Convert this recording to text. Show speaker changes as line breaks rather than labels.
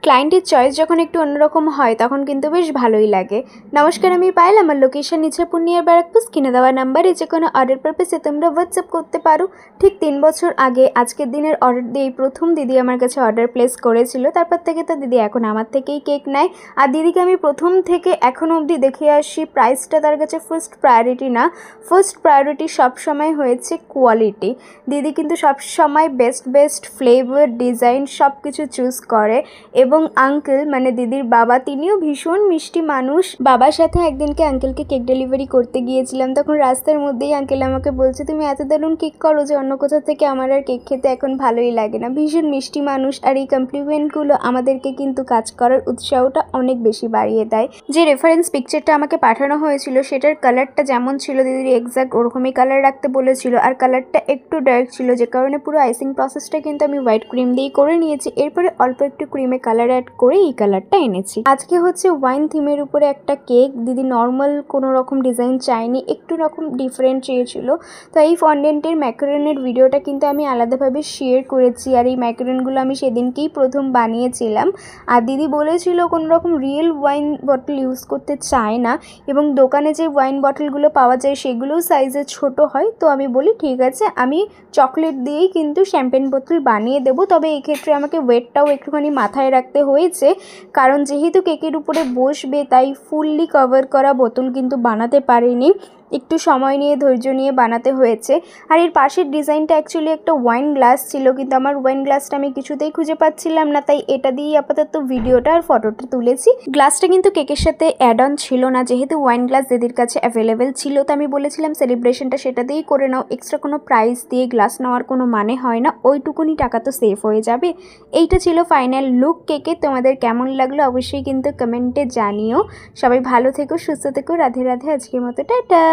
ক্লায়েন্টের চয়েস যখন একটু অন্যরকম হয় তখন কিন্তু বেশ ভালোই লাগে। নমস্কার, আমি পায়েল। আমার লোকেশন নিচে পূর্ণিয়ার ব্যারাকপুর। কিনে দেওয়া নাম্বারে যে কোনো অর্ডার পারপাসে তোমরা হোয়াটসঅ্যাপ করতে পারো। ঠিক 3 বছর আগে আজকের দিনের অর্ডার দিয়েই প্রথম দিদি আমার কাছে অর্ডার প্লেস করেছিল। তারপর থেকে তো দিদি এখন আমার থেকেই কেক নেয়। আর দিদিকে আমি প্রথম থেকে এখনও অবধি দেখে আসি প্রাইসটা তার কাছে ফার্স্ট প্রায়োরিটি না, ফার্স্ট প্রায়োরিটি সবসময় হয়েছে কোয়ালিটি। দিদি কিন্তু সবসময় বেস্ট ফ্লেভার, ডিজাইন সব কিছু চুজ করে। এবং আঙ্কেল মানে দিদির বাবা, তিনিও ভীষণ মিষ্টি মানুষ। বাবার সাথে একদিনকে আঙ্কেলকে কেক ডেলিভারি করতে গিয়েছিলাম, তখন রাস্তার মধ্যেই আঙ্কেল আমাকে বলছে, তুমি এত দারুণ কেক করো যে অন্য কোথা থেকে আমার আর কেক খেতে এখন ভালোই লাগে না। ভীষণ মিষ্টি মানুষ, আর এই কমপ্লিমেন্টগুলো আমাদেরকে কিন্তু কাজ করার উৎসাহটা অনেক বেশি বাড়িয়ে দেয়। যে রেফারেন্স পিকচারটা আমাকে পাঠানো হয়েছিল সেটার কালারটা যেমন ছিল দিদির এক্স্যাক্ট ওরকমই কালার রাখতে বলেছিল, আর কালারটা একটু ডার্ক ছিল, যে কারণে পুরো আইসিং প্রসেসটা কিন্তু আমি হোয়াইট ক্রিম দিয়েই করে নিয়েছি। এরপরে অল্প একটু ক্রিমে কালার অ্যাড করে এই কালারটা এনেছি। আজকে হচ্ছে ওয়াইন থিমের উপরে একটা কেক। দিদি নর্মাল কোনো রকম ডিজাইন চাইনি, একটু রকম ডিফারেন্ট চেয়েছিল। তো এই ফন্ডেন্টের ম্যাকারনের ভিডিওটা কিন্তু আমি আলাদাভাবে শেয়ার করেছি, আর এই ম্যাকারনগুলো আমি সেদিনকেই প্রথম বানিয়েছিলাম। আর দিদি বলেছিল কোনো রকম রিয়েল ওয়াইন বটল ইউজ করতে চায় না, এবং দোকানে যে ওয়াইন বটলগুলো পাওয়া যায় সেগুলোও সাইজে ছোট হয়। তো আমি বলি ঠিক আছে, আমি চকলেট দিয়েই কিন্তু শ্যাম্পেন বোতল বানিয়ে দেবো, তবে এই ক্ষেত্রে আমাকে ওয়েটটাও একটুখানি মাথায় রাখতে হয়েছে, কারণ যেহেতু কেকের উপরে বসবে তাই ফুললি কভার করা বোতল কিন্তু বানাতে পারিনি, একটু সময় নিয়ে ধৈর্য নিয়ে বানাতে হয়েছে। আর এর পাশের ডিজাইনটা অ্যাকচুয়ালি একটা ওয়াইন গ্লাস ছিল, কিন্তু আমার ওয়াইন গ্লাসটা আমি কিছুতেই খুঁজে পাচ্ছিলাম না, তাই এটা দিয়েই আপাতত ভিডিওটা আর ফটোটা তুলেছি। গ্লাসটা কিন্তু কেকের সাথে অ্যাড অন ছিল না, যেহেতু ওয়াইন গ্লাস দিদির কাছে অ্যাভেলেবেল ছিল। তো আমি বলেছিলাম সেলিব্রেশনটা সেটা দিয়েই করে নাও, এক্সট্রা কোনো প্রাইস দিয়ে গ্লাস নেওয়ার কোনো মানে হয় না, ওইটুকুনি টাকা তো সেভ হয়ে যাবে। এইটা ছিল ফাইনাল লুক কেকের। তোমাদের কেমন লাগলো অবশ্যই কিন্তু কমেন্টে জানিও। সবাই ভালো থেকো, সুস্থ থেকো, রাধে রাধে। আজকের মতো টাটা।